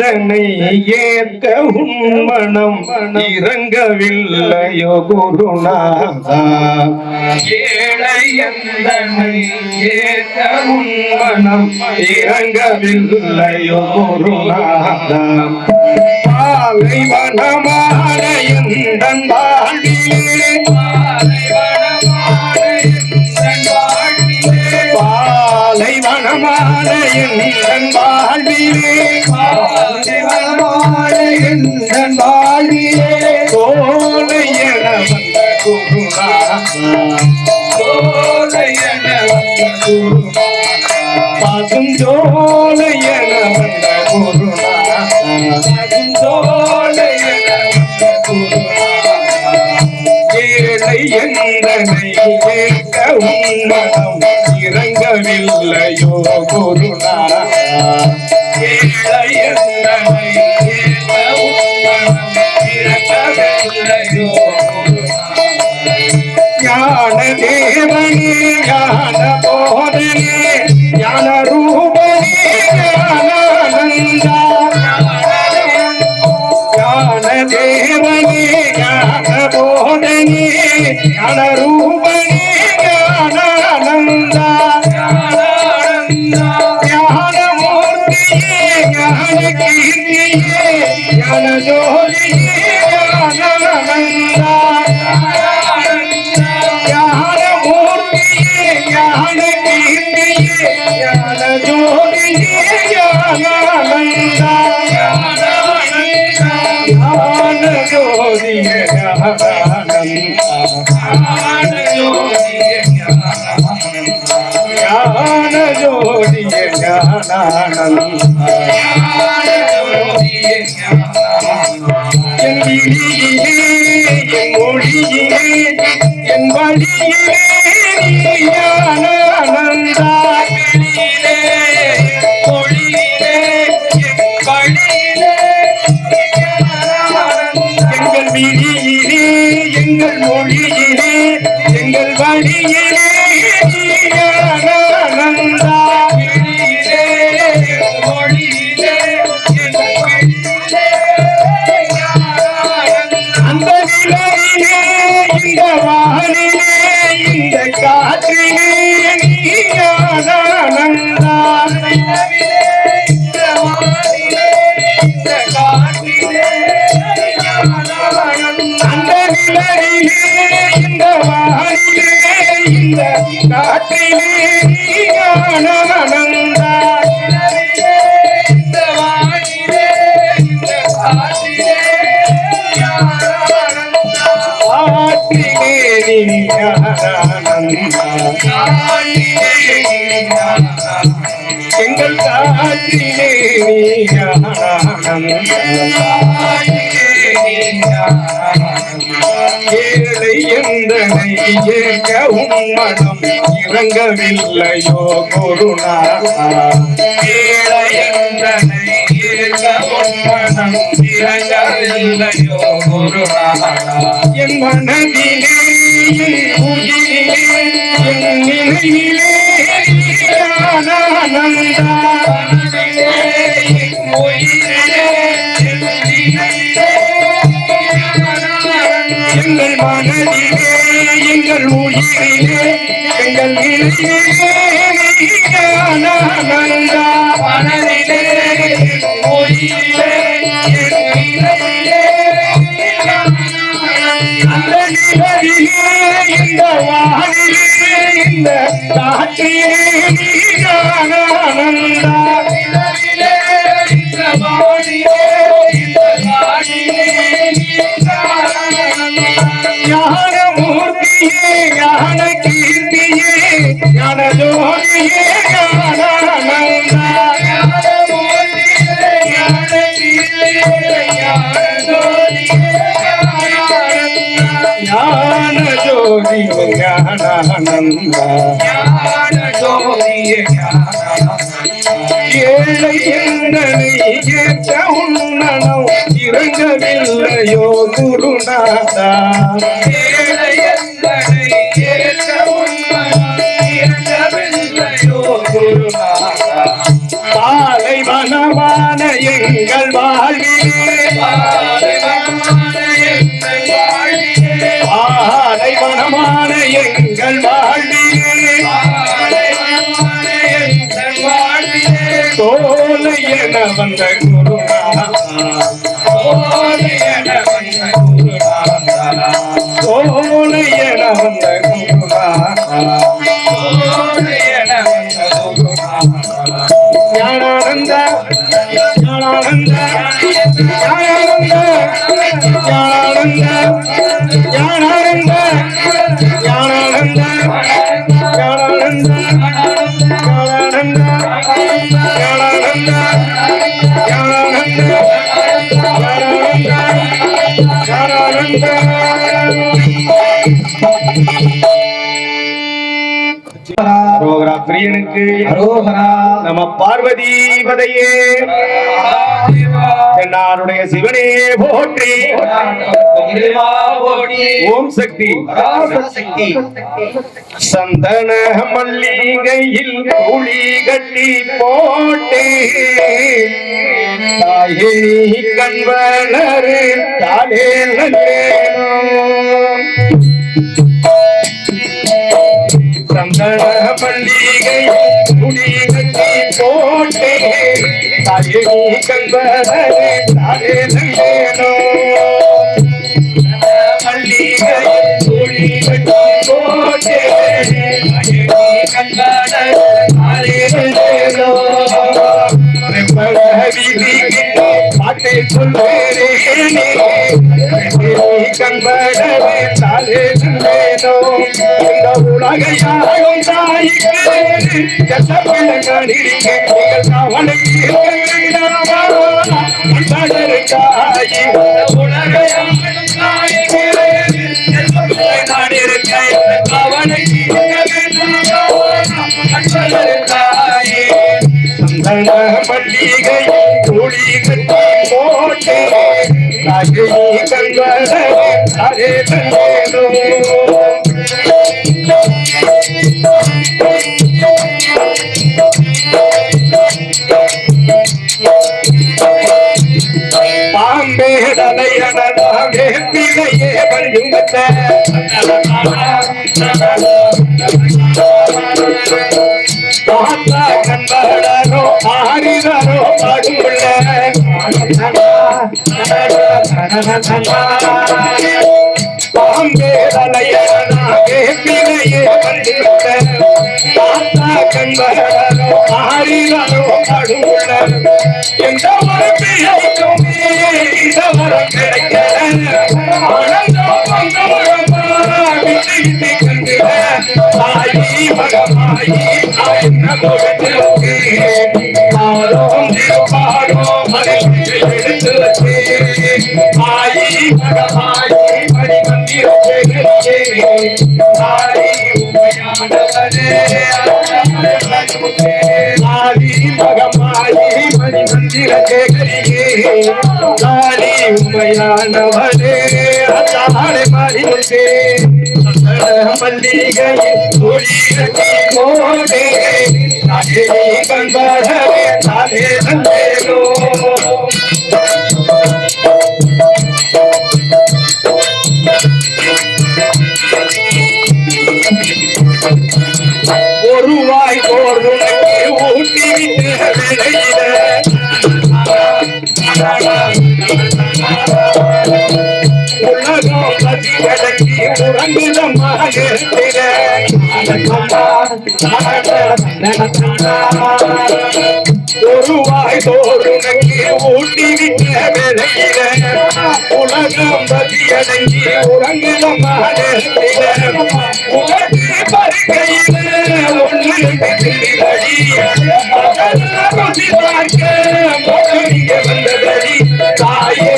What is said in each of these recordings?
எந்தனை ஏற்க உன்மனம் இறங்கவில்லையோ குருநாதா. ஏழை எந்தனை ஏற்க உன்மனம் இறங்கவில்லையோ குருநாதா. பாலை வனமான எந்தன் வாழ்விலே பாலை வனமான எந்தன் வாழ்விலே எந்தன் வாழ்விலே கோலை என வந்த குருநாதா. கோலை என வந்த குருநாதா. பாசும் ஜோலை என வந்த குருநாதா. பாசும் ஜோலை என வந்த குருநாதா. ஏழை எந்தனை ஏற்க உன்மனம் இறங்கவில்லையோ குருநாதா. ஏழை எந்தனை ஏற்க உன்மனம் இறங்கவில்லையோ குருநாதா. ஞான தேவனே ஞான போதனே ஞான ரூபனே ஞானானந்தா. ஞான தேவனே ஞான போதனே ஞான ரூபனே ஞானானந்தா. ஞானமூர்த்தியே ஞான கீர்த்தியே ஞான ஜோதியே ஞானானந்தா. ஞானமூர்த்தியே ஞான கீர்த்தியே ஞான ஜோதியே ஞானானந்தா. ஞான ஜோதியே ஞானானந்தா. ஞான ஜோதியே ஞானானந்தா. ஞான ஜோதியே ஞானானந்தா. என் விழியிலே என் மொழியிலே என் வழியிலே நீ ஞானானந்தா. வெளியிலே மொழியிலே என் வழியிலே எங்கள் விழியிலே எங்கள் மொழியிலே எங்கள் வழியிலே நீ ஞானானந்தா. வெளியிலே மொழியிலே என் வழியிலே அந்த நிலையிலே இந்த வானிலே இந்த காற்றிலே நீ ஞானானந்தா. இந்த வானிலே இந்த காற்றிலே அந்த நிலையிலே இந்த வானிலே இந்த காற்றிலே நீ ஞானானந்தா. இந்த வானிலே இந்த காற்றிலே ஆற்றிலே நீ ஞானானந்தா. எங்கள் காற்றிலே நீ ஞானானந்தா. ஏழை எந்தனை ஏற்க உன்மனம் இறங்கவில்லையோ குருநாதா. ஏழை எந்தனை ஏற்க உன்மனம் இறங்கவில்லையோ குருநாதா. என் மனதிலே என் உயிரிலே என் நிலையிலே ஞானானந்தா. என் உயிரிலே என் நிலையிலே எங்கள் மனதிலே எங்கள் உயிரிலே எங்கள் நிலையிலே ஞானானந்தா. மனதிலே உயிரிலே என் நிலையிலே அந்த நிலையிலே இந்த வானிலே இந்த காற்றிலே ஞானானந்தா. நிலையிலே இந்த வானிலே இந்த காற்றிலே ஞானமூர்த்தியே ஞான கீர்த்தியே ஞான ஜோதியே ஞானானந்தா. ஞானமூர்த்தியே ஞான கீர்த்தியே ஞான ஜோதியே ஞான ஜோதியே ஞானானந்தா. ஞான ஜோதியே ஏழை எந்தனை ஏற்க உன்மனம் இறங்கவில்லையோ குருநாதா. ஏழை எந்தனை ஏற்க உன்மனம் இறங்கவில்லையோ குருநாதா. பாலை வனமான எங்கள் வாழ்விலே ஆலைவனமான எங்கள் வாழ்விலே தோலை என வந்த குருநாதா தோலை என வந்த குருநாதா தோலை என வந்த குருநாதா தோலை என வந்த குருநாதா ஞானானந்த ஞானானந்த ஞானானந்த ஞானானந்த ஞானானந்த ஞானானந்த ஞானானந்த பிரியனுக்கு நம பார்வதி பதையே என்னாருடைய சிவனே போற்றி ஓம் சக்தி சந்தன மல்லிகையில் குழி கட்டி போட்டே தாயே கண்வளரு தாலே சந்தன மல்லிகை குடி கட்டி போட்டே தாயே கண்வளரு தாலே மல்லிகை குடி கட்டி போட்டே பாட்டை சொல்வேனே கண்படவே தாலே நந்தேனோ இந்த உலகையாகும் தாய்க்கு கட்டப்பிள்ளைகளிருக்கே அவனுக்கு உலகையாகும் தாய்க்கு நான் இருக்கேன் அவனுக்கு சந்தன மல்லிகை குழி கட்டி போட்டே தாயே கண்வளரு தாலே நந்தேனோ பாம்பேடலையடனாவே பிழையே வழியுங்கத்த பார்த்தா கண்வளரோ ஆரிரோ பாடுள்ள பாம்பேடலையடனாவே பிழையே வழியுங்கத்த பார்த்தா கண்வளரோ ஆரிரோ பாடுள்ள எந்த ஒரு பிழைக்கும் இதவரம் கிடைக்க தாயி மகமாயி என்ன கொடுத்து பாடும் பாடும் எடுத்து வச்சு ஆயி மகமாயி மணி மந்திரே ஆதி உமையானவரே ஆதி மகமாயி மணி மந்திர சேகரியே ஆதி உமையானவரே அத்தாளை மாறி முத்தே மல்லிகை ஒளி கட்டி போடே தாயே கண்படவே தாலே நந்தேனோ ஒரு வாய் போர்வு ஊட்டி விட்டு விளையில உலகம் பதிகடங்கி உறங்குதமாக ஒரு வாய் தோறுனக்கு ஊட்டி விட்ட விளையில உலகம் பதிகடங்கி உறங்குதமாக உலகு பருகையில ஒன்று பார்க்க வந்ததடி தாயே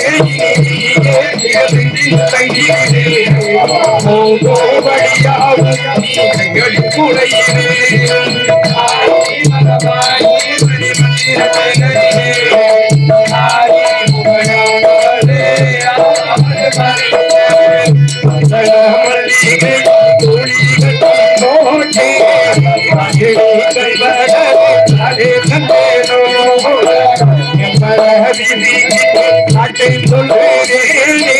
பாட்டை சொல்லுகிறேனே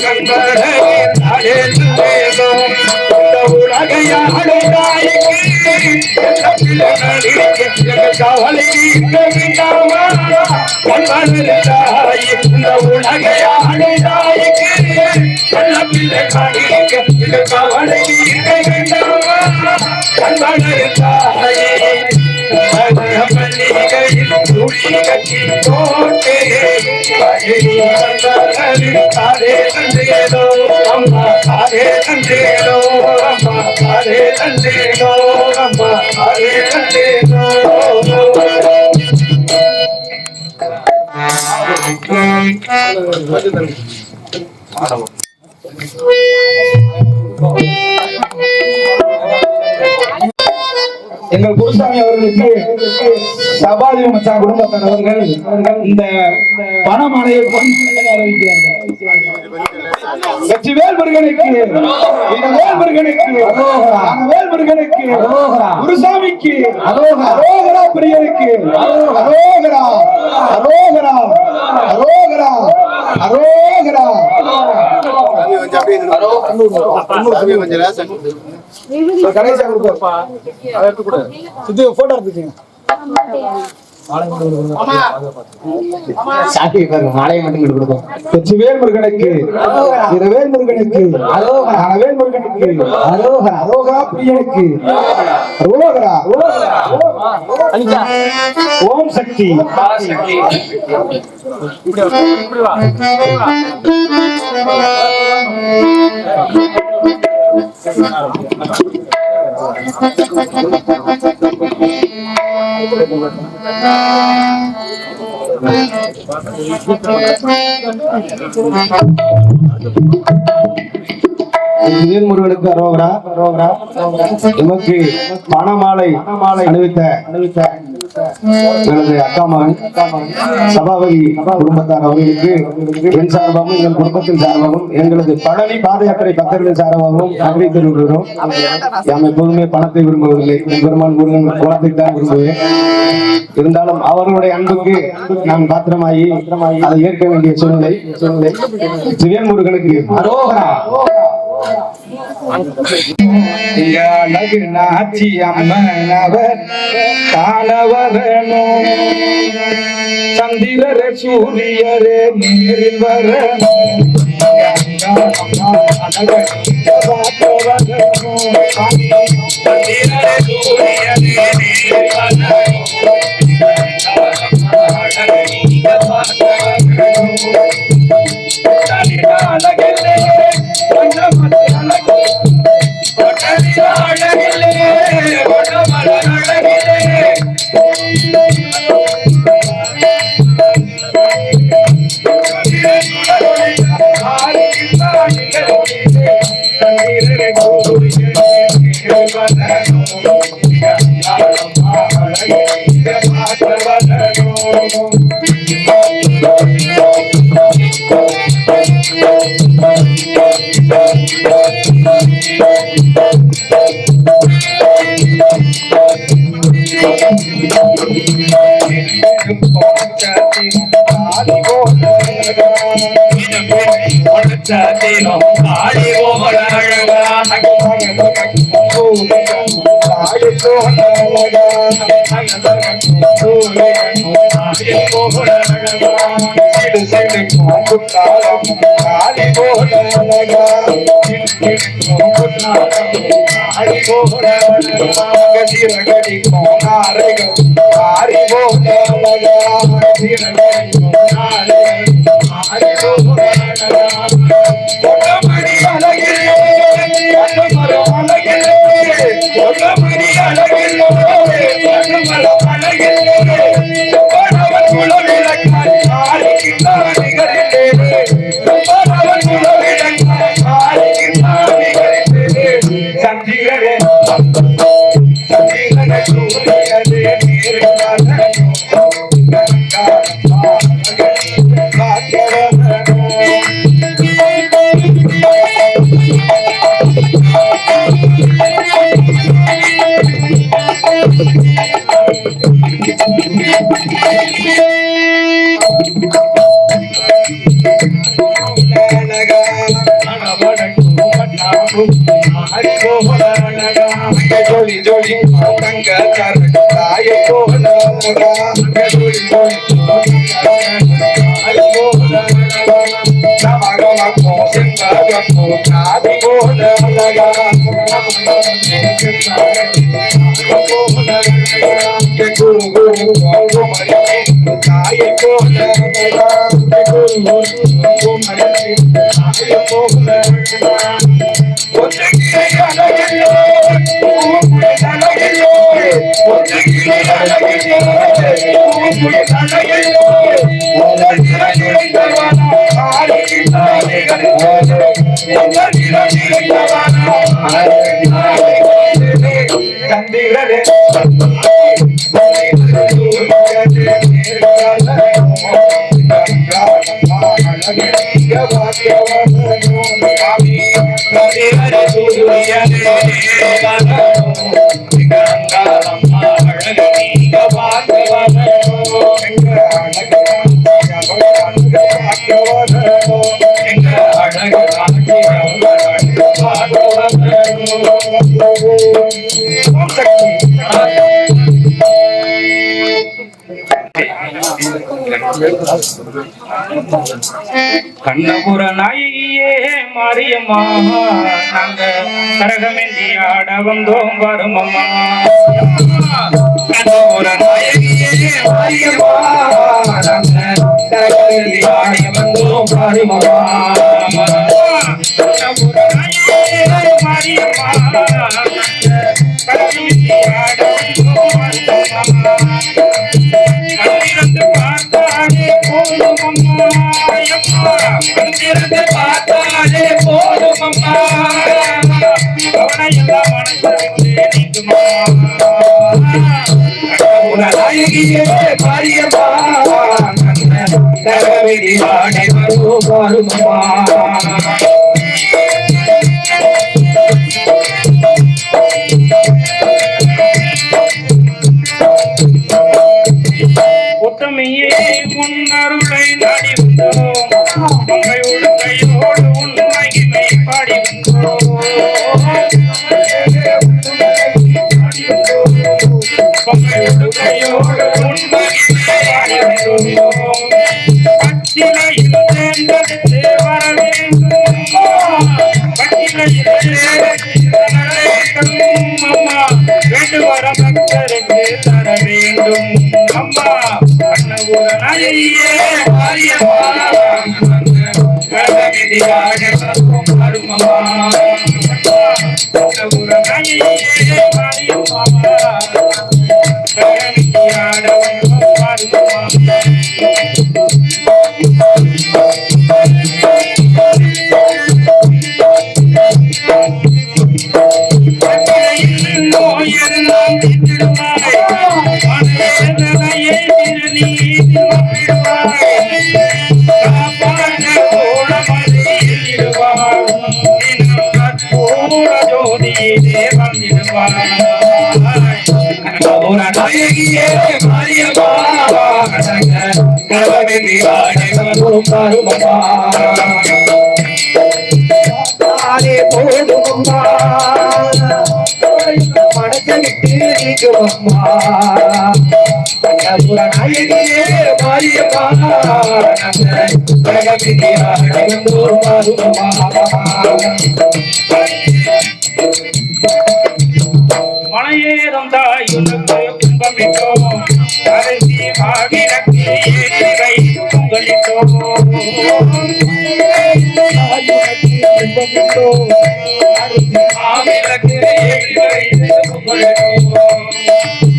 கண்பரே தாயே தந்தேனோ இந்த உலகையாளும் தாய்க்கு கவலை வேண்டாமா கண்பரே தாய் இந்த உலகையாளும் தாய்க்கு பிள்ளை கவலை வேண்டாமா கண்பரே தாயே மல்லிகையில் துளி கட்டி போட்டே தாரே தந்தேனோ அம்மா தாரே தந்தேனோ அம்மா தாரே தந்தேனோ அம்மா தாரே தந்தேனோ எங்கள் குருசாமி அவர்களுக்கு சபாதி மச்சான் குடும்பத்தினர்கள் இந்த பணமாலையை அறிவிக்கிறார்கள். வெற்றிவேல் முருகனுக்கு வேல் முருகனுக்கு வேல் முருகனுக்கு குருசாமிக்கு அரோகரா பிரியனுக்கு அரோகரா அரோகரா அரோகரா அரோகரா போட்டோ எடுத்துக்கீங்க மாலை மட்டும் கொடுக்கும். வெற்றிவேல் முருகனுக்கு இரவேல் முருகனுக்கு அனவேல் முருகனுக்கு அரோகரா பிரியனுக்கு அரோகரா ஓம் சக்தி முருகனுக்கு அரோகரா அரோகரா எமக்கு பணமாலை அணிவித்த எனது அக்கா மகன் சபாபதி குடும்பத்தார் அவர்களுக்கு என் சார்பாகவும் எங்கள் குடும்பத்தின் சார்பாகவும் எங்களது பழனி பாத யாத்திரை பக்தர்களின் சார்பாகவும் நன்றி தெரிவிக்கிறோம். நாம் எப்போதுமே பணத்தை விரும்புவதில்லை, பெருமான் முருகன் பணத்தை தான் விரும்புவேன். இருந்தாலும் அவர்களுடைய அன்புக்கு நான் பாத்திரமாகி அதை ஏற்க வேண்டிய சூழ்நிலை சிவன் முருகனுக்கு அரோகரா. அழகு நாச்சி அம்மனவர் காணவரனோ சந்திரர சூரியரே நேரில் வரனோ Thank you. தங்க தாய போல காதி போல அழகா குரு குரு தாய போல தந்திரே கண்ணபுர நாயகியே மாரியம்மா நாங்க கரகமெந்தி ஆட வந்தோம் வருமம்மா. கண்ணபுர நாயகியே மாரியம்மா நாங்க கரகமெந்தி ஆட வந்தோம் வருமம்மா. கண்ணபுர நாயகியே மாரியம்மா கரகமெந்தி ஆட வந்தோம் வருமம்மா. கண்ணிரண்டு பார்த்தாலே போதும் அம்மா கண்ணிரண்டு பார்த்தாலே போதும் அம்மா கவனையெல்லாம் மனசு நீக்குமா. நாயகியே மாரியம்மா கரகமெந்தி ஆட வந்தோம் வருமம்மா. ஒத்தமையே முன்னருளை நாடி வந்தோம் மங்கையோடு கையோடு உன் மகிமை பாடி வந்தோம். மங்கையோடு கையோடு உன் மகிமை பாடி வந்தோம். பச்சிலையில் தேர்ந்தெடுத்து வர வேண்டும் பச்சிலையில் அம்மா வேண்டுவர பக்தருக்கு தர வேண்டும் அம்மா. கண்ணபுர நாயகியே மாரியம்மா கரகமெந்தி ஆட வந்தோம் வருமம்மா. கண்ணபுர நாயகியே மாரியம்மா கரகமெந்தி ஆட வந்தோம் வருமம்மா. நோயெல்லாம் தீர்த்திடுவாய் மனவேதனையை நாயகியே மாரியம்மா கரகமெந்தி ஆட வந்தோம் வருமம்மா. போதுமம்மா மனசை விட்டு நீக்குமம்மா. கண்ணபுர நாயகியே மாரியம்மா கரகமெந்தி ஆட வந்தோம் வருமம்மா. மலையேறும் தாயுனக்கு கும்பமிட்டோம் கரைசி மாவிளக்கு ஏற்றிவை பொங்கலிட்டோம். மாவிளக்கு ஏற்றிவை பொங்கலிட்டோம்.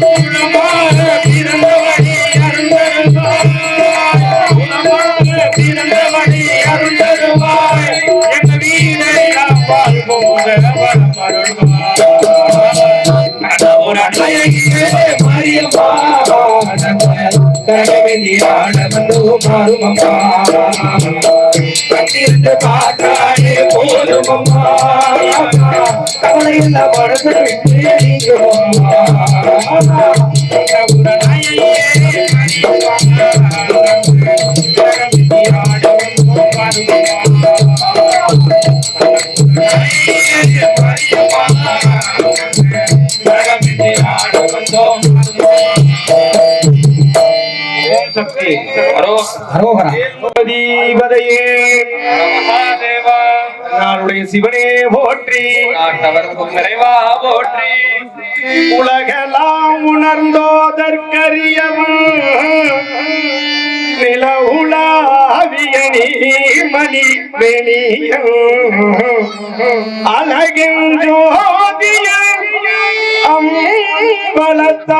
குணமாக பிறந்தவழி அருந்தருவாய் குணமாக பிறந்தவழி அருந்தருவாய் எங்க வீடை நாம் வாழ்வோம் வரமருள்வாய். நாயகியே மாரியம்மா கரகமெந்தி ஆட வந்தோம் வருமம்மா. கண்ணிரண்டு பார்த்தாலே போதுமம்மா கவலையெல்லாம் மனசை விட்டு நீக்குமம்மா. கண்ணபுர நாயகியே கரகமெந்தி ஆட வந்தோம் வருமம்மா. மாரியம்மா கரகமெந்தி ஆட அரோகரா. பதிபதையே மகாதேவா நாளுடைய சிவனே போற்றி, நாட்டவர்க்கும் நிறைவா போற்றி. உலகெல்லாம் உணர்ந்தோதற்கரியவன் நில உலாவிய நீர்மணி வெளியன் அழகின் ஜோதியன் அம்பலத்தாடுவான்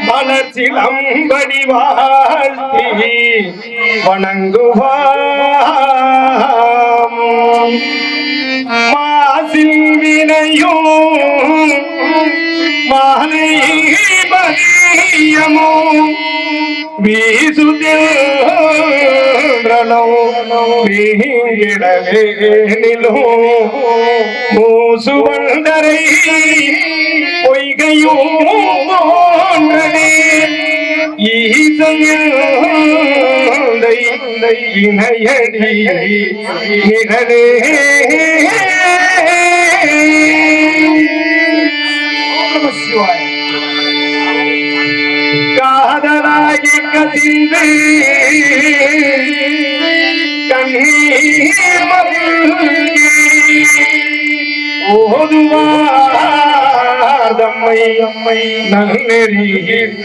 மலர்ச்சிலம்படி வாழ்த்தி வணங்குவான். மாசில் வினையும் மாலை மதியமோ வீசுதிலோ மூசுவந்தரை பொய்கையோ போன்றதே ஈசை இணையடி நிழலே. காதலாகி கசிந்து கண்ணீர் மல்கி ஓதுவார் தம்மை நன்னெறி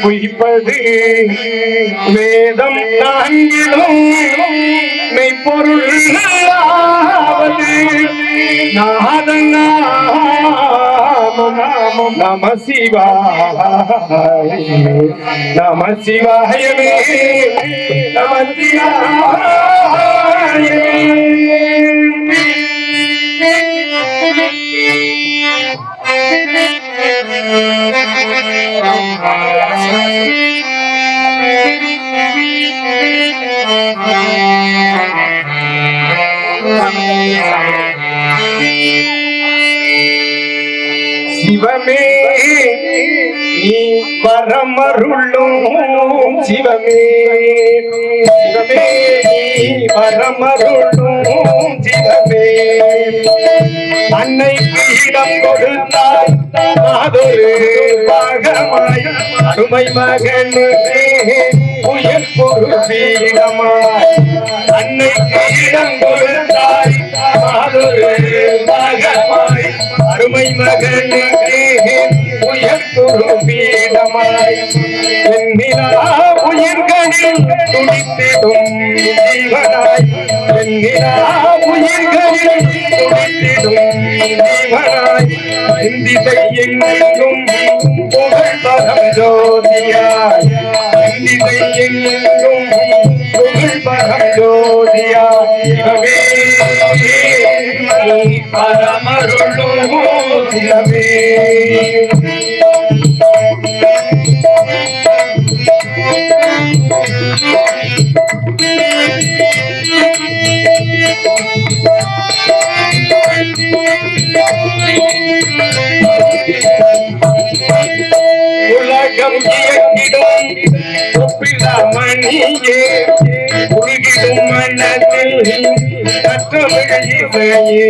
பொய்ப்பது வேதம் நான்கிலும் மெய்ப்பொருள் நாதன் நாமம் நம சிவாய நம சிவாயமே நம சிவாய. சிவமே நீ வரமருளும் சிவமே, சிவமே நீ வரமருளும் சிவமே. அன்னைக்கு இடம் கொடுத்தாய் அதொரு பாகமாய் அருமை மகனுக்கு உயர் பொறுப்பீடமாய். அன்னைக்கு இடம் கொடுத்தாய் அதொரு பாகமாய் அருமை மகனுக்கு உயர் பொறுப்பீடமாய். எண்ணிலா உயிர்களில் துடித்திடும் ஜீவனாய், எண்ணிலா உயிர்களில் துடித்திடும் ஜீவனாய். இந்திசை எங்கும் புகழ் பரம் ஜோதியாய், இந்திசை எங்கும் புகழ் பரம் ஜோதியாய். சிவமே பரமருளும் சிவமே. உலகம் இயக்கிடும் ஒப்பிலாமணியே உருகிடும் மனத்தில் கற்றமிழையே.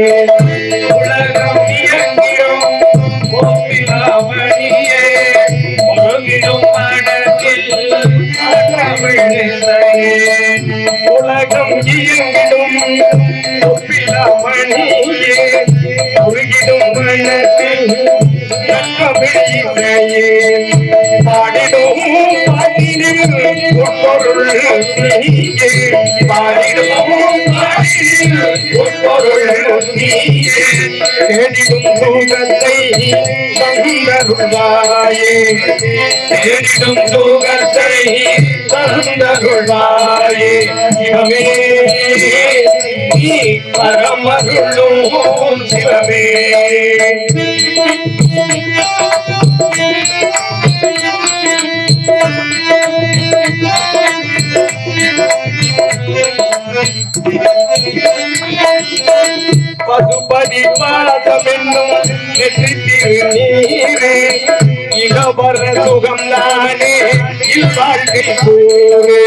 உலகம் இயக்கிடும் ஒப்பிலாமணியே உருகிடும் மனத்தில் கற்றமிழையே. உலகம் இயங்கிடும் ஒப்பிலாமணியே உருகிடும் மனத்தில் கற்றமிழையே. பாடிடும் பாடினில் பொருள் நீயே, பாடிடும் பாடினில் பொருள் நீயே. தேடிடும் தூகத்தை தந்தருள்வாயே, தேடிடும் தூகத்தை தந்தருள்வாயே. சிவமே நீ பரமருளும் சிவமே. பசுபதி பாதமென்னும் நெற்றி திருநீரே இகவர சுகம் தானே இல்வாழ்க்கை கூறு.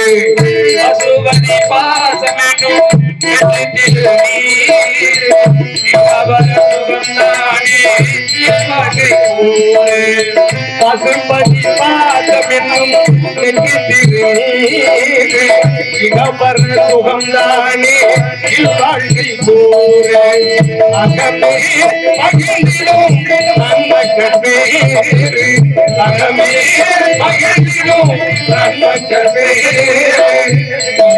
பசுபதி பாதமென்னும் நெற்றி திருநீரே இகவர சுகம் தானே இல்வாழ்க்கை கூறு. பசுபதி பாதமென்னும் நெற்றி இடவர் சுகம்தானே வாழ்க்கை போர அகமே மகிழ்ந்திடும் நன்மக்கேறு அகமே மகிழ்ந்திடும் நன்மக்கேறு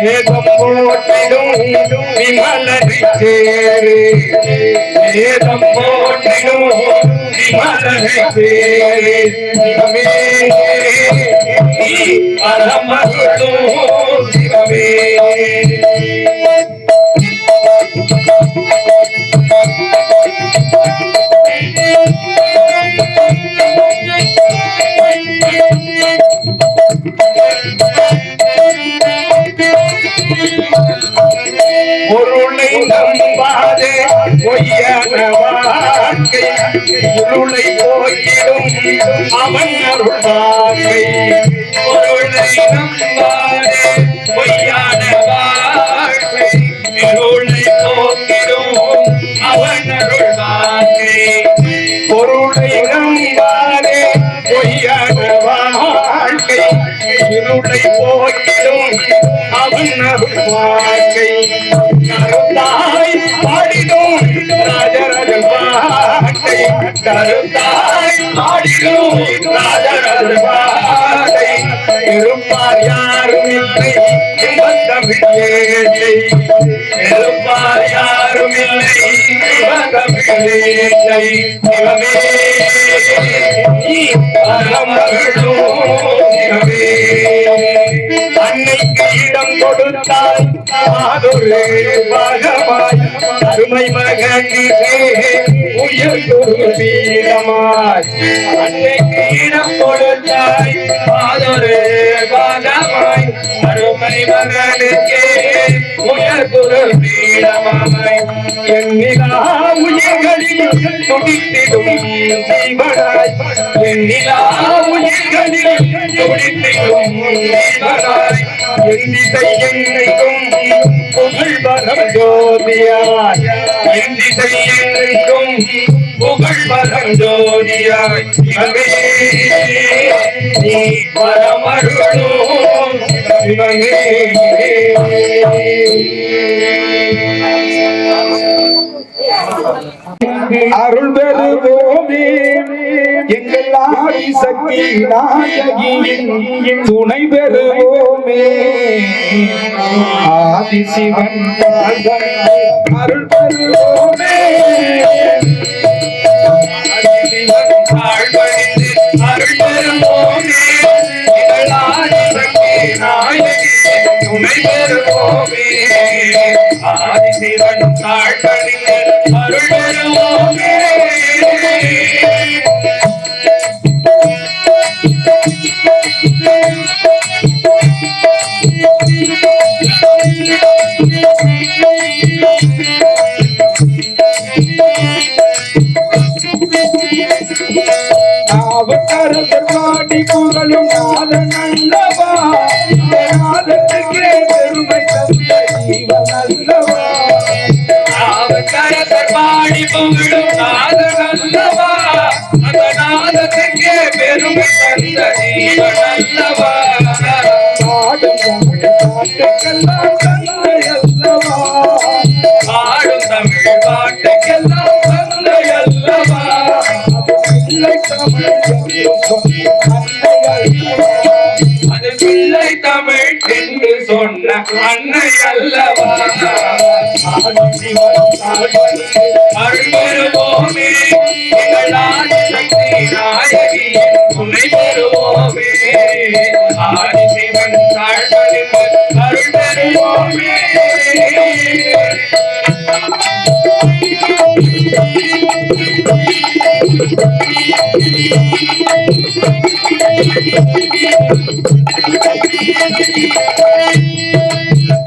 வேதம் போற்றிடும் விமலனை சேரு வேதம் போற்றிடும் விமலனை சேரு சிவமே பரமருளும் சிவமே பொருளை நம்பாதே பொய்யான வாழ்க்கை இருளை போக்கிடும் அவன் அருள் வாழ்க்கை பொருளை நம்பாதே பொய்யான வாழ்க்கை இருளை போக்கிடும் அவன் அருள் வாழ்க்கை பொருளை நம்பாதே பொய்யான வாழ்க்கை இருளை போக்கிடும் அவன் அருள் வாழ்க்கை கருத்தாய் பாடிடும் ராஜராஜன் பாட்டை கருத்தாய் பாடிடும் ராஜராஜன் பாட்டை இருப்பார் யாரும் இல்லை தமிழ் ஏழை இருப்பார் யாரும் இல்லை தமிழ் ஏழை சிவமே நீ பரமருளும் சிவமே அன்னைக்கு இடம் கொடுத்தால் மாதொரு பாகமாய் அருமை மகனிலே உயர் குரு வீரமாய் அன்னைக்கு இடம் கொடுத்தாய் மாதொரு பாகமாய் அருமை மகனுக்கே உயர் குரு வீரமாய் எண்ணிலா உயிர்களில் துடித்திடும் ஜீவனாய் எண்ணிலா உயிர்களில் துடித்திடும் ஜீவனாய் எண்ணிசை எண்ணிக்கும் புகழ் வரம் ஜோதியாய் எண்ணிசை எண்ணிக்கும் புகழ் வரம் ஜோதியாய் சிவமே நீ பரமருளும் சிவமே அருள் பெறுவோமே எங்கள் ஆதி சக்தி நாயகியின் துணை பெறுவோமே ஆதி சிவன் அருள் பெறுவோமே அருள் பெறுவோமே எங்கள் ஆதி சக்தி நாயகியின் துணை பெறுவோமே ஆதி சிவன் தாழ்வழில் அருள் பெறுவோமே பாடி புகழும் நாதன் அல்லவா நாதத்துக்கே பெருமை தந்த ஜீவன் அல்லவா பாடி புகழும் நாதன் அல்லவா அந்த நாதத்துக்கே பெருமை தந்த ஜீவன் அல்லவா பாடும் தமிழ் பாட்டுக்கெல்லாம் தந்தை அல்லவா பாடும் தமிழ் பாட்டுக்கெல்லாம் தந்தை அல்லவா பிள்ளை தமிழ் அது பிள்ளை தமிழ் என்று சொன்ன அன்னை அல்லவா அருள் பெறுவோமே எங்கள் ஆதி சக்தி நாயகியின் துணை பெறுவோமே ஆதி சிவன் தாழ்வழில் அருள் பெறுவோமே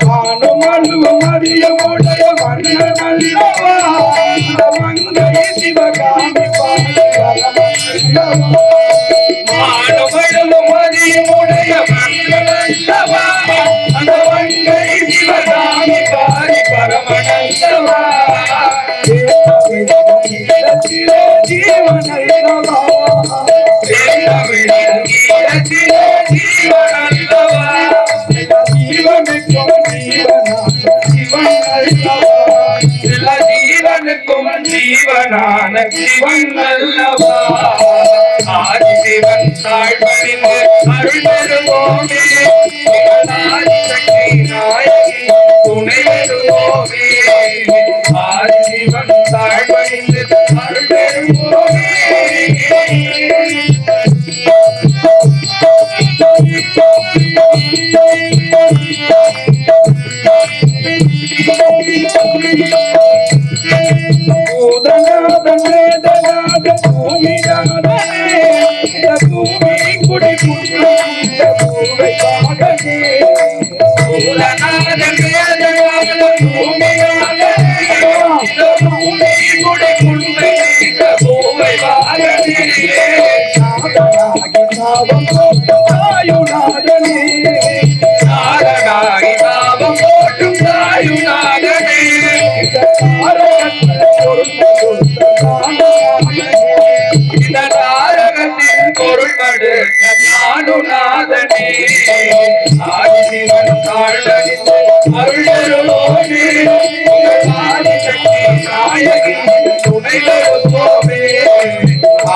காணுமல்லும் அறியமுடைய மன்னன் அல்லவா மங்கை சிவகாமி மானுவழும் அறிவுடைய மன்னன் அல்லவா அந்த மங்கை சிவகாமி பாரி பரமன் அல்லவா ஜீவன் அல்லவா தமிழின் கீழத்திலே ஜீவன் அல்லவா சிவனான சிவன் அல்லவா ஆதி சிவன் தாழ்வழிந்து அருள் பெறுவோமே ஆதி சக்தி நாயகி துணை பெறுவோமே ஆதி சிவன் தாழ்வழிந்து அருள் பெறுவோமே நாடுநாதனே ஆதிசிவன் தாழ்வழிந்து அருளருளோனே ஆதிசக்தி நாயகி துணை வருவோமே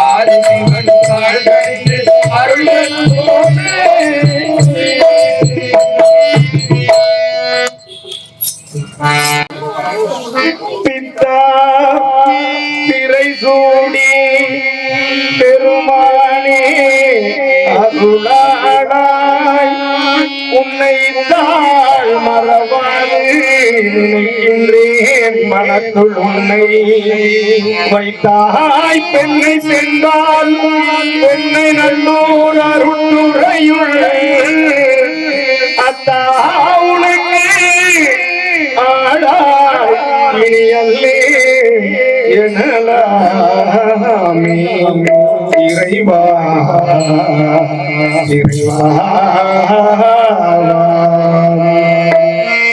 ஆதிசிவன் தாழ்வழிந்து அருளருளோனே பித்தா திரை சூடி பெருமானே அருளாடாய் உன்னை தாழ் மறவாது நினைக்கின்றேன் மனத்துள் உன்னை வைத்தாய் பெண்ணை சென்றால் பெண்ணை நல்லூர் அருட்டுரையுள் அத்தா உனக்கு ஆடாய் இனி அல்லே எனலாமே இறைவா இறைவா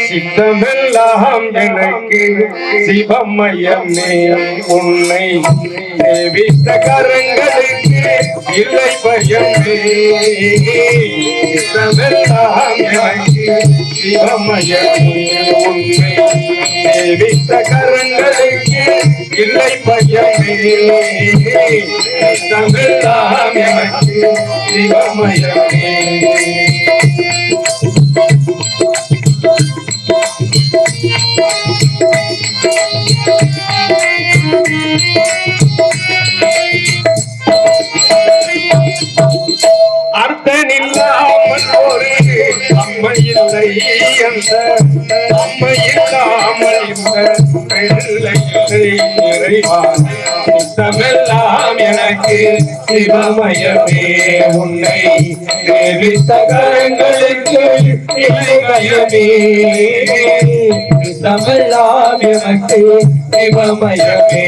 சித்தமெல்லாம் எனக்கு சிவமயமே உன்னை சேவித்த கரங்களுக்கு இல்லை பயமே சித்தமெல்லாம் எனக்கு சிவமயமே உன்னை சேவித்த கரங்களுக்கு இல்லை பயமே சித்தமெல்லாம் எனக்கு சிவமயமே அர்த்தனில்லாமல் ஒரு அம்மையில்லை அந்த அம்மையில்லாமல் இந்த பிள்ளையில்லை இறைவா சித்தமெல்லாம் எனக்கு சிவமயமே உன்னை தேவித்த கரங்களுக்கு இளைமயமே சித்தமெல்லாம் எனக்கு சிவமயமே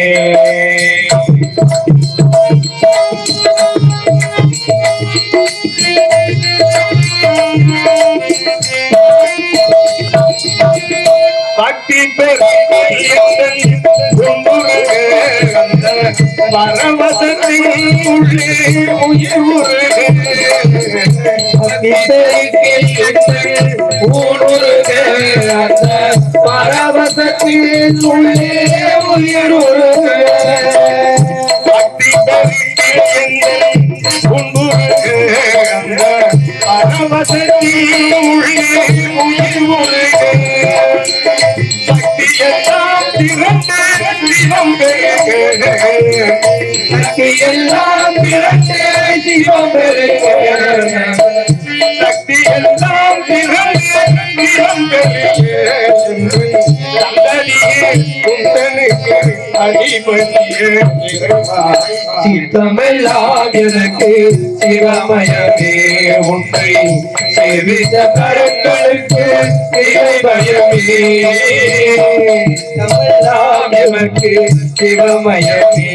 பக்தி பரவசத்தின் உள்ளே உயிர் பரவசத்தின் உள்ளே உயிர் பக்தி பரவசத்தின் உள்ளே உயிர் சக்தியெல்லாம் திரண்டே சிவம் பெருக சக்தியெல்லாம் திரண்டே சிவம் பெருக சித்தமெல்லாம் எனக்கு சிவமயமே உன்னை சேவித்த கரங்களுக்கு இறைமயமே சித்தமெல்லாம் எனக்கு சிவமயமே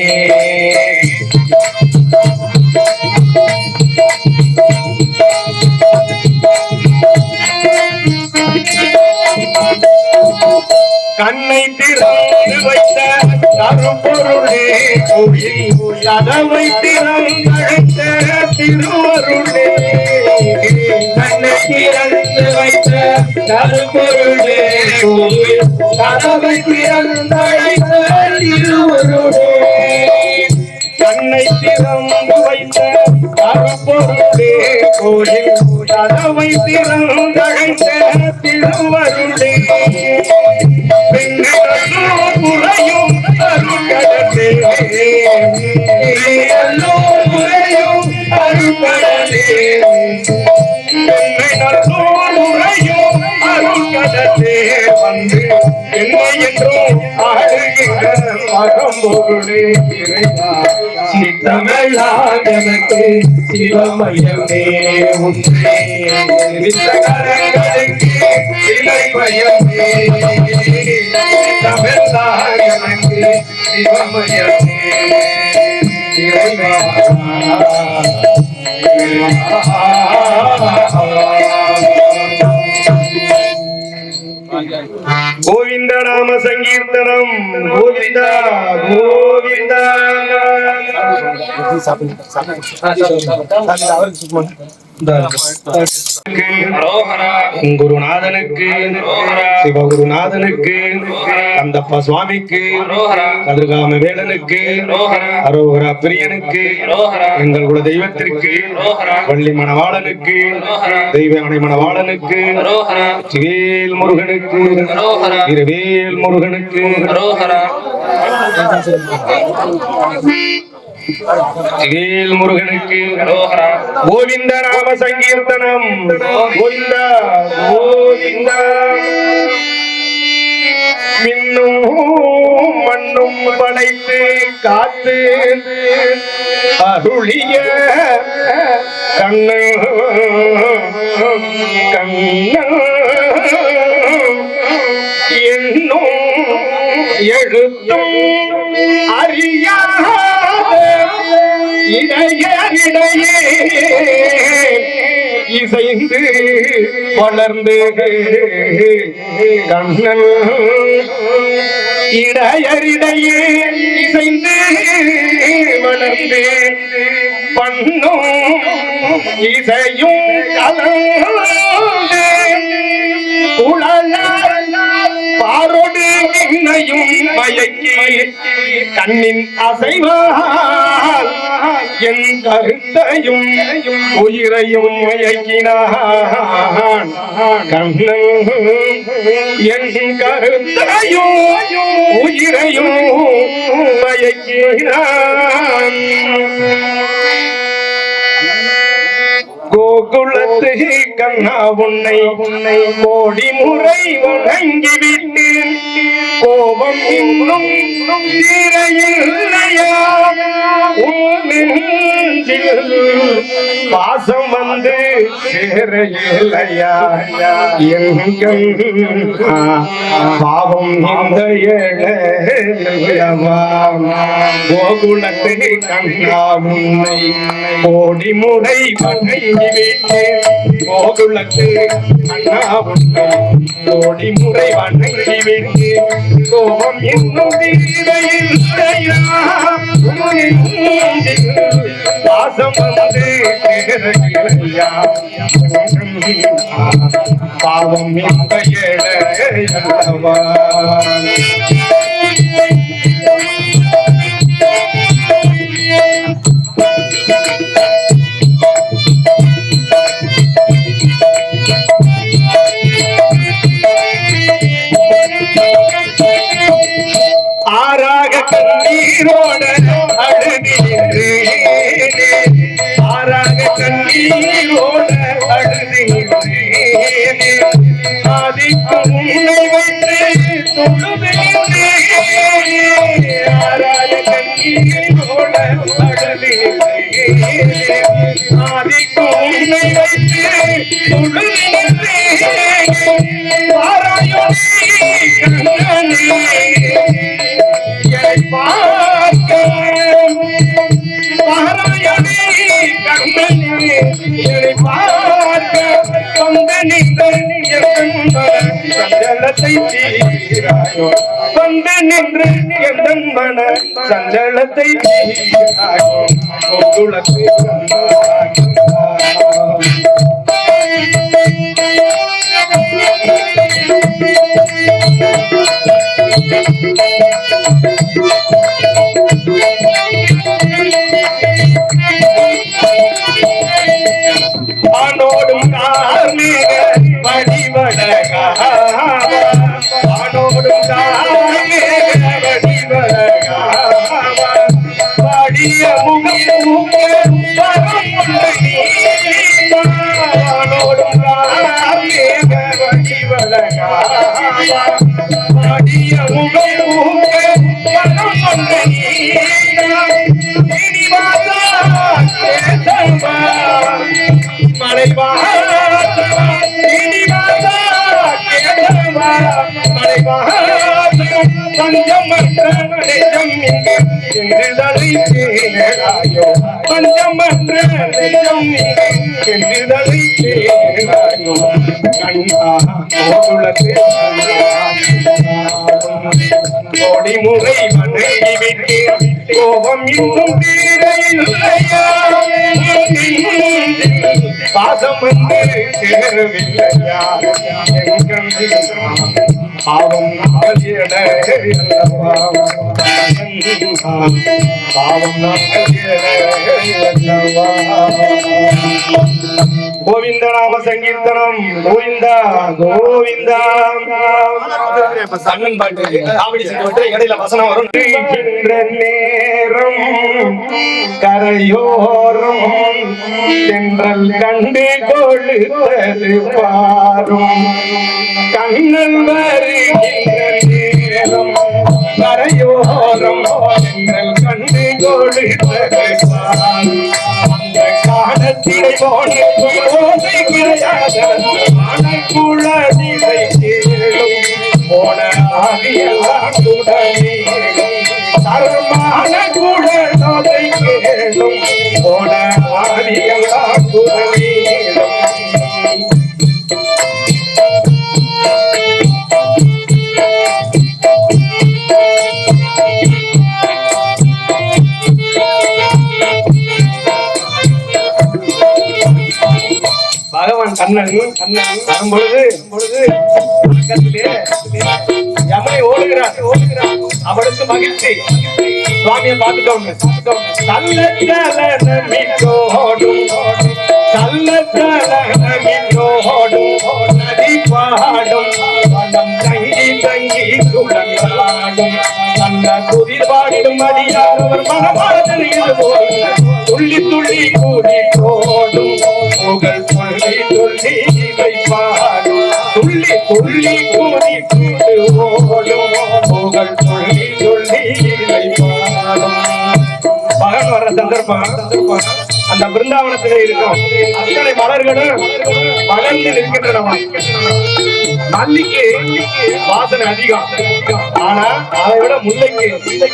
கண்ணை திறந்து வைத்த கருப்பொருளே கோயில் கதவை திறந்தழைத்த திருவருளே கண்ணை திறந்து வைத்த கருப்பொருளே கோயில் கதவை திறந்தழைத்த திருவருளே பொருளே கோயில் கதவை திறந்தழைத்த திருவருளே முறையும் அருகடலே முறையும் அருகடலே முறையும் அருகடலே வந்து என்ன என்றும் ஆடுகிற மகம்பொருளே சித்தமெல்லாம் எனக்கு சிவமயமே உன்றே வித்தகரங்களுக்கு சிலை பயமே சித்தமெல்லாம் எனக்கு சிவமயமே கோவிந்த நாம சங்கீர்த்தனம் கோவிந்த கோவிந்த குருநாதனுக்கு சிவகுருநாதனுக்கு கந்தப்ப சுவாமிக்கு கதிர்காம வேலனுக்கு அரோகரா பிரியனுக்கு எங்கள் குல தெய்வத்திற்கு வள்ளி மணவாளனுக்கு தெய்வமணி மணவாளனுக்கு வேல் முருகனுக்கு இருவேல் முருகனுக்கு வேல் முருகனுக்கு கோவிந்த நாம சங்கீர்த்தனம் கோவிந்த கோவிந்த மின்னும் மண்ணும் படைத்து காத்து அருளிய கண்ணு கண்ண என்னும் எழுத்தும் அறியாத இடையே இசைந்து வளர்ந்து கண்ணன் இடையறிடையே இசைந்து வளர்ந்து பண்ணும் இசையும் கலந்து பாரோடு நின்னையும் மயக்கி கண்ணின் அசைவால் என் கருத்தையும் உயிரையும் மயக்கினான் கண்ணன் என் கருத்தையும் உயிரையும் மயக்கினான் கோகுலத்து கண்ணா உன்னை கோடி முறை வணங்கிவிட்டு கோபம் இன்னும் தீரையில்லையா பாசம் வந்து சேரையில்லையா எங்கள் பாவம் இந்த ஏழவா கோகுலத்து கண்ணா உன்னை கோடி முறை வணங்கிவிட்டு கோகுலத்து கண்ணா உன்னை கோடி முறை வணங்கிவிட்டு கோபம் இன்னும் தீரையில்லையா பாசம் வந்து சேரையில்லையா பாவம் இந்த ஏழவா ஆறாக கண்ணீரோட அழுதின்று ஆறாக கண்ணீரோட அழுதின்று ஆதிக்கும் உன்னை வைத்து தொழுதே ஆறாக கண்ணீரோட அழுதின்று ஆதிக்கும் உன்னை வைத்து தொழுதே ஆராயோ வந்து நின்று எந்தன் மன சஞ்சலத்தை அடிய உங்கள் மனம் கொண்ட பஞ்சமற்ற கொடிமுறை வணங்கிவிட்டு கோபம் இன்னும் தீரையில்லையா பாசம் வந்து சேரவில்லையா பாவம் கோவிந்த நாம சங்கீர்த்தனம் கோவிந்தா கோவிந்தா சங்கன் பாட்டு காமெடி செஞ்சு இடையில வசனம் வரும் நேரம் கரையோரம் சென்றல் கண்டு கொழுத்தது பாரும் கண்ணன் வருகின்ற நேரம் கரையோரம் சென்றல் கண்டு கொழுத்தது பாரும் காலத்திடை போனை கிடையாத குழந்தை கேளும் போன ஆவியெல்லாம் குடமே சர்மான குழந்தை கேளும் போன ஆவியெல்லாம் குடமே பகவான் கண்ணன் வரும்பொழுது யமனை ஓடுகிறார் அவளுக்கு மகிழ்ச்சி சுவாமியை பார்த்துட்டோம் நதி பாடும் தங்கி தங்கி குடங்காடும் நல்ல குதிர் பாடும் அடியார் மனமாதல் துள்ளி துள்ளி கூடி போடும் புகழ் துள்ளி துள்ளி வைப்பாடும் துள்ளி துள்ளி கூடி கூடு ஓடும் புகழ் துள்ளி துள்ளி வைப்பாடும் மகன் வர்ற சந்தர்ப்பம் அந்த பிருந்தாவனத்திலே இருக்கும் அத்தனை மலர்களும் வளர்ந்து நிற்கின்றன. மல்லிக்கு வாசனை அதிகம், ஆனா அதை விட முல்லைக்கு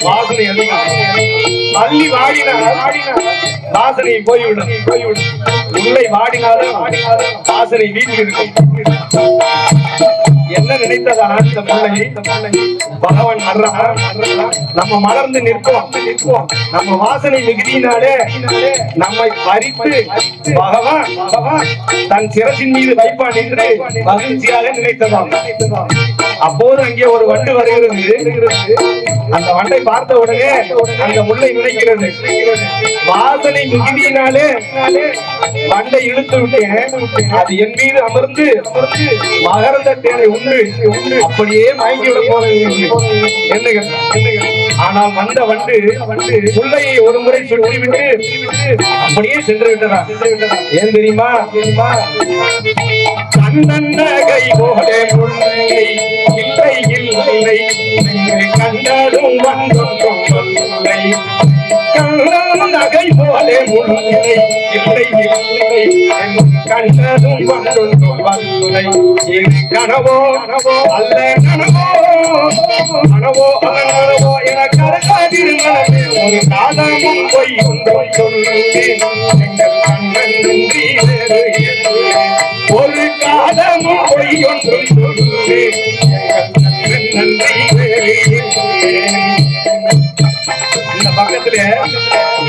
வாசனை அதிகம். மல்லி வாடினால் வாசனை போய்விடும், முல்லை வாடினாலும் வாசனை வீட்டில் இருக்கும். என்ன நினைத்ததா இந்த முல்லை பகவான் நம்ம மலர்ந்து நிற்போம், நம்ம வாசனை மிகுதியினாலே நம்மை பறித்து பகவான் தன் சிரசின் மீது வைப்பான் என்று மகிழ்ச்சியாக நினைத்ததாம். அப்போது அங்கே ஒரு வண்டு வருகிறது. அந்த வண்டை பார்த்த உடனே அந்த முல்லை நினைக்கிறது, வாசனை மிகுதியினாலே வண்டை இழுத்து விட்டேன், அது என் மீது அமர்ந்து மகரந்த தேனை உண்டு அப்படியே மயங்கிவிட போறது. ஆனால் வந்த வண்டு முல்லையை ஒரு முறை சுற்றிவிட்டு அப்படியே சென்று விட்டதா. ஏன் தெரியுமா? கண்ணகை போல முல்லை இல்லை இல்லை கண்டாலும் வந்தொன்றும் முல்லை, கண்ணகை போல முல்லை இல்லை இல்லை கண்டதும் வந்தொன்றும் முல்லை. இது கனவோ அல்ல கனவோ அல்ல என கருதாதிருந்தே ஒரு காலமும் பொய் ஒன்றும் சொல்லுவேன், எங்கள் கண்ணன் நன்றி ஒரு காலமும் பொய் ஒன்றும் சொல்லுவேன், எங்கள் கண்ணன் நன்றி. இந்த பக்கத்துல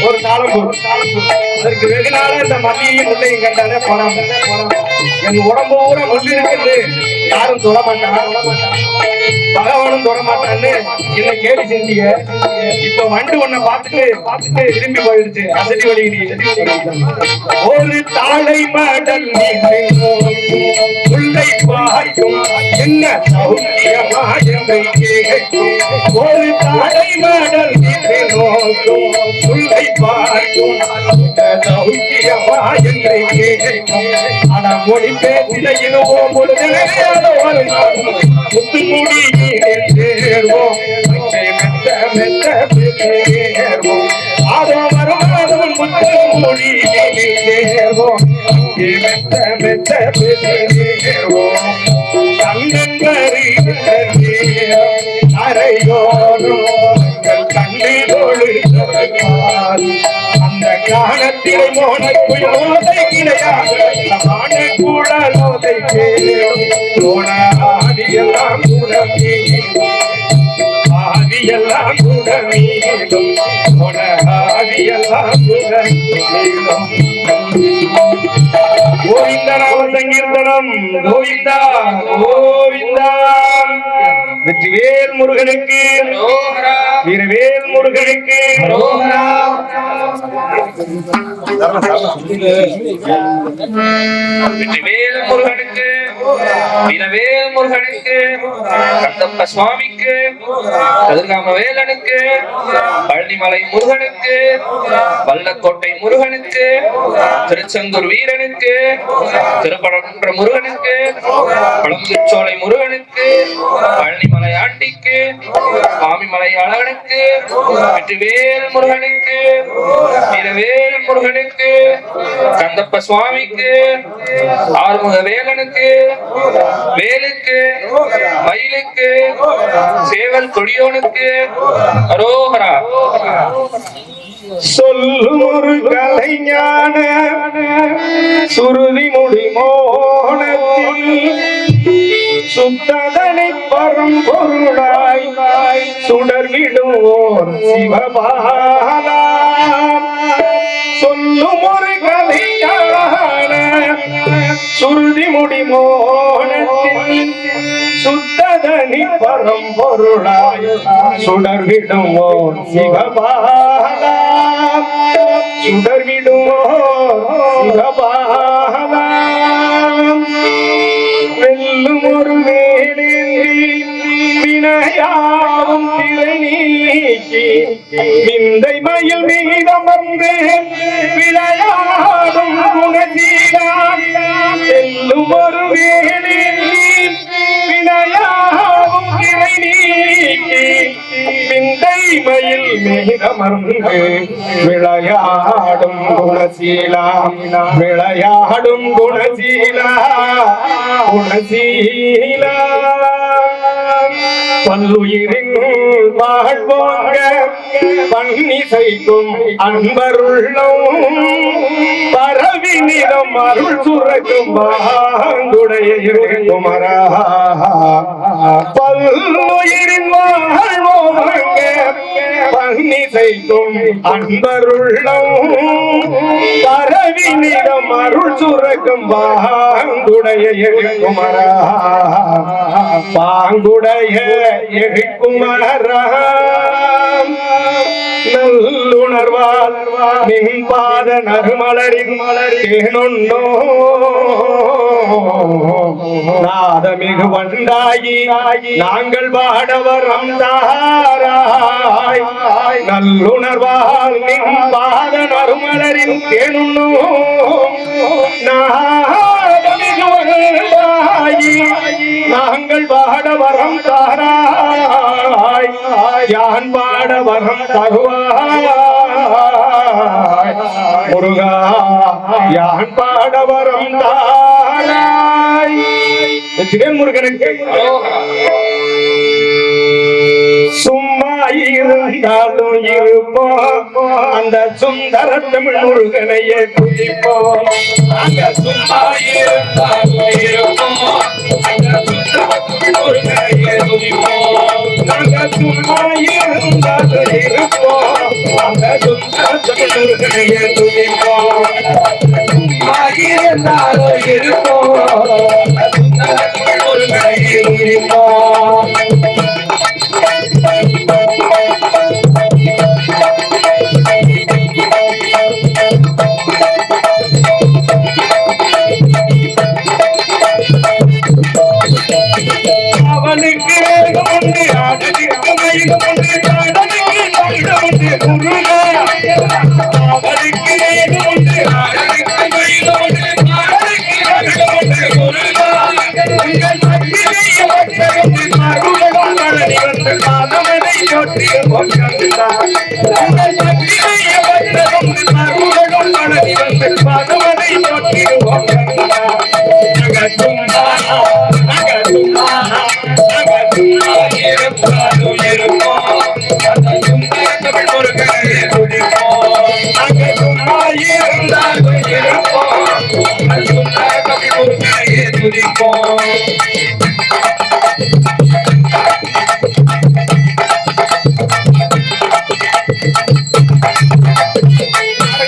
ஒரு தாளம்பூர், அதற்கு வெகு நாளா இந்த மல்லியையும் முல்லையும் கண்டாலே போறாங்க. எங்க உடம்பு பூரா முள்ளி இருக்குது, யாரும் தொட மாட்டாங்க, பகவானும் தொட மாட்டான்னு என்ன கேள்வி செஞ்சீங்க. இப்ப வண்டு ஒன்ன பார்த்துட்டு திரும்பி போயிடுச்சு, அசதி வழி. ஒரு தாளை மடல் முல்லை பார்க்கும் என்ன சௌக்கியமாயவை கேட்கும், ஒரு தாளை மடல் நோக்கும் முல்லை பார்க்கும் சௌக்கிய அம்மா என்று ஆனா மொழி பேசிடுவோம் பொழுதிலே முத்துமுடி சேர்வோம் மெத்த மெத்த பேசுவோம் ஆதோ வருமானம் முத்துமுடி சேர்வோம் மெத்த மெத்த பேசுவோம் கண்ணங்கரி அறையோரும் கண்ணீரோடு அந்த காலத்திலே மோனக்குள் மோதை கிடையாது கூட நோதை போன ஆதியெல்லாம் கூட ஆதியெல்லாம் கூட மீளும் போன ஆதியெல்லாம் கூட மீளும் கோவிந்த நாம சங்கீர்த்தனம் கோவிந்தா கோவிந்தா வெற்றிவேல் முருகனுக்கு வீரவேல் முருகனுக்கு வெற்றிவேல் முருகனுக்கு வீரவேல் முருகனுக்கு கந்தப்ப சுவாமிக்கு கதிர்காம வேலனுக்கு பழனிமலை முருகனுக்கு வல்லக்கோட்டை முருகனுக்கு திருச்செந்தூர் வீரனுக்கு திருப்பரங்குன்ற முருகனுக்கு பழமுதிர்ச்சோலை முருகனுக்கு பழனிமலை ஆண்டிக்கு சுவாமிமலை அழகனுக்கு வெற்றிவேல் முருகனுக்கு வீரவேல் முருகனுக்கு கந்தப்ப சுவாமிக்கு ஆறுமுக வேலனுக்கு வேலுக்கு மயிலுக்கு சேவல் கொடியோனுக்கு அரோகரா சொல்லும் ஒரு கலைஞான சுருதி முடி மோனத்தில் சுத்ததனை பரம்பொருளாய் சுடர்விடுவோர் சிவபாலா சொல்லும் ஒரு கலைஞான சுருதி முடி மோனத்தில் சுத்ததனி பரம்பொருளாய் சுடர்விடுவோர் சிவபாலா சுடர்விடுவோர் சிவபாலா வெல்லும் ஒரு வேலேந்தி வினையாவும் திரை நீக்கி விந்தை மயில் மீதமர்ந்து விளையாடும் குணசீலா வெல்லும் ஒரு வேலேந்தி வினையாவும் திரை நீக்கி விந்தை மயில் மீதமர்ந்து விளையாடும் குணசீலா விளையாடும் குணசீலா குணசீலா பல்லுயிரின் வாழ்வோங்க பன்னிசைக்கும் அன்பருள்ளம் பரவி நிலம் அருள் சுரக்கும் பாங்குடைய குமரா பல்லுயிரின் வாழ்வோங்க பன்னிசைக்கும் அன்பருள்ளம் பரவி நிலம் அருள் சுரக்கும் பாங்குடைய குமரா பாங்குடைய குமரா நல்லுணர்வால் நின் பாத நறுமலரின் மலரேனொன்னோ நாதமிகு வண்டாயி நாங்கள் பாடவரம் தாராய் நல்லுணர்வால் நின் பாத நறுமலரின் கேணுன்னோ நாதமிகு வண்டாயி நாங்கள் பாட வரம் தாராய் யான் பாட வரம் தருவாய் முருகா யான் பாட வரம் தாராய் வெற்றிவேல் முருகனுக்கு சும்மா இருந்தாலும் இருப்போம் அந்த சுந்தர தமிழ் முருகனையே துதிப்போம் அந்த சும்மா இருந்தாலும் இருப்போம் அந்த சுந்தர தமிழ் முருகனையே துதிப்போம் நாங்க சும்மா இருந்தாலும் இருப்போம் அந்த சுந்தர தமிழ் முருகனையே துதிப்போம் சும்மா இருந்தாலும் இருப்போம் அந்த சுந்தர தமிழ் முருகனையே துதிப்போம் அவனுக்கு வேகம் உண்டு ஆடுதிற்கு மயிலும் உண்டு கடலுக்கு மயிலும் உண்டு முருகா அவனுக்கு வேகம் உண்டு ஆடுதிற்கு போட்டிடுவோம் கந்தா. உங்கள் பக்தியை வந்ததும் அருள்களும் பழனி வந்து பகவனை போட்டிடுவோம் கந்தா. நகத்துமா நகத்துமா நகத்துமா இருப்பாலும் இருப்போம் அந்த சுந்தர தமிழ் முருகனை துதிப்போம். நகத்துமா இருந்தாலும் இருப்போம் அந்த சுந்தர தமிழ் முருகனை துதிப்போம்.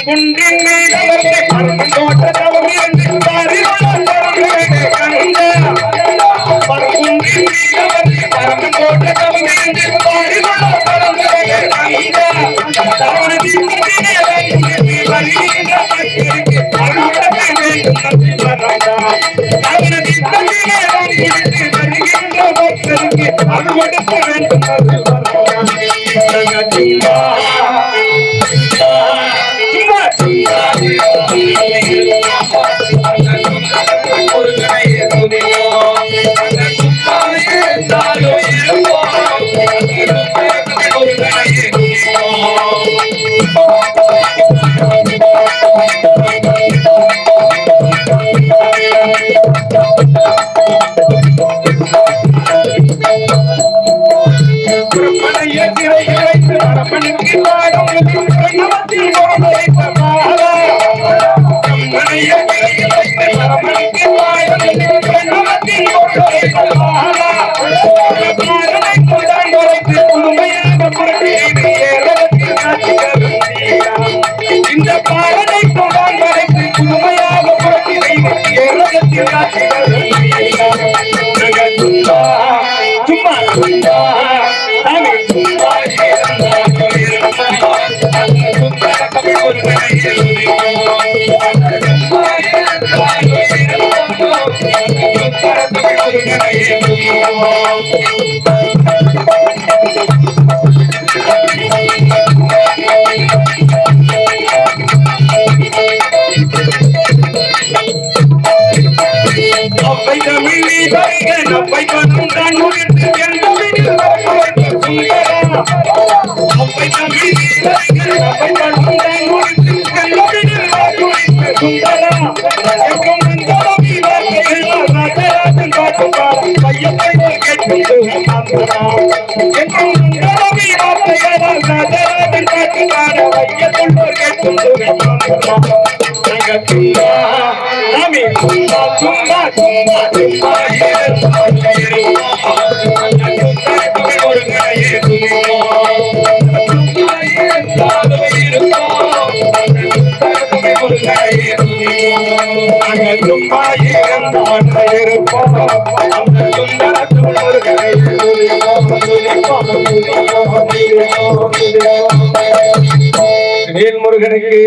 குன்றின் மீதவர்களை பறந்து தோட்டத்தவம் இருந்து பாரிவளம் பறந்து கண்ட குன்றின் மீதவர்களை பறந்து தோட்டத்தவம் இருந்து பாரிவளம் பறந்து கண்ட தவறு தீர்த்தத்திலே வருகின்ற மக்களுக்கு அருள்வடத்தை வேண்டும் நன்றி பரந்தா. தவறு தீர்த்தத்திலே வருகின்ற மக்களுக்கு அருள்வடத்தை வேண்டும் நன்றி பரந்தா. இந்த பாரதை கொண்டான் வரைக்கு புதுமையாக புரட்சி ஏழகத்தில் சும்மா சும்மா அப்பை தமிழி வருக அப்பை கண்ணுதான் முடித்து அப்பை தமிழி வருக அப்பை கண்ணுதான் முடித்து வேல்முருகனுக்கு